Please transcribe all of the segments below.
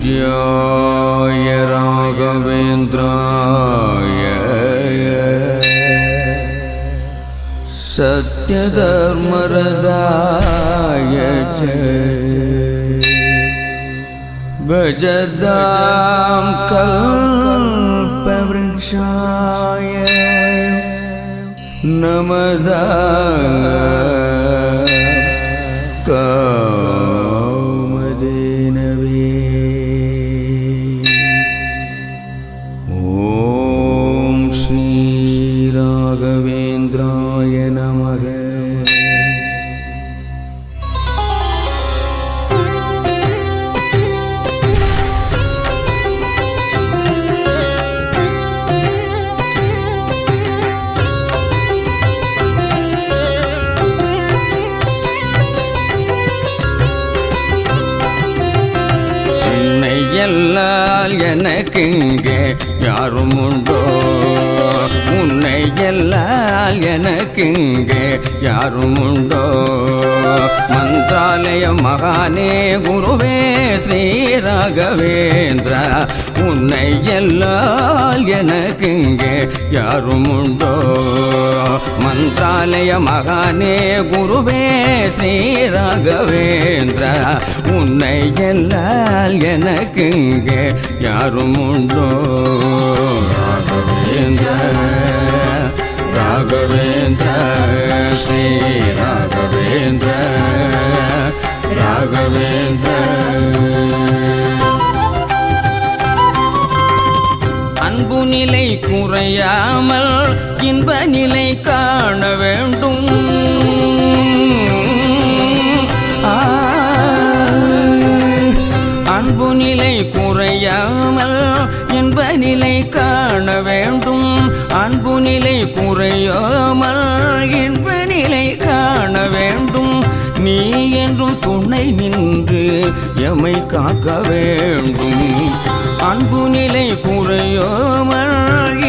पूज्याय राघवेन्द्राय सत्यधर्मरदाय च भजतां कल्पवृक्षाय नमः कामधेनवे। ॐ श्री राघवेन्द्राय नमः। எல்லால் எனக்கிங்கே யாரும் உண்டோ, உன்னை எல்லால் எனக்கிங்கே யாரும் உண்டோ. மந்திராலய மகானே குருவே ஸ்ரீ ராகவேந்திர, உன்னை எல்லால் எனக்கிங்கே யாரும் உண்டோ. மந்திராலய மகானே குருவே ஸ்ரீ ராகவேந்திர, உன்னை எல்லால் எனக்கு இங்கே யாரும் உண்டோ. ராகவேந்திர ராகவேந்திர ஸ்ரீ ராகவேந்திர ராகவேந்திர. அன்பு நிலை குறையாமல் இன்ப நிலை காண வேண்டும். அன்பு நிலை குறையாமல் இன்ப நிலை காண வேண்டும். அன்பு நிலை குறையாமல் இன்ப நிலை காண வேண்டும். நீ என்றும் துணை நின்று எமை காக்க வேண்டும். அன்பு நிலை குறையாமல்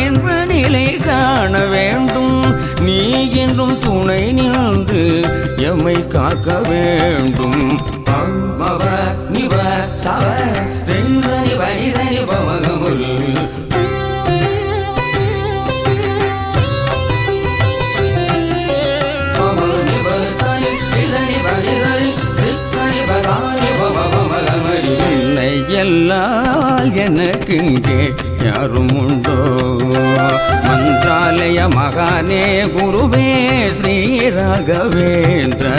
இன்ப நிலை காண வேண்டும். நீ என்றும் துணை நின்று எமை காக்க வேண்டும். மவ நிவ சவ தென்றனி வரிதனி பமகமுல் எல்லால் எனக்கு இங்கே யாரும் உண்டோ. மந்திராலய மகானே குருவே ஸ்ரீ ராகவேந்திர.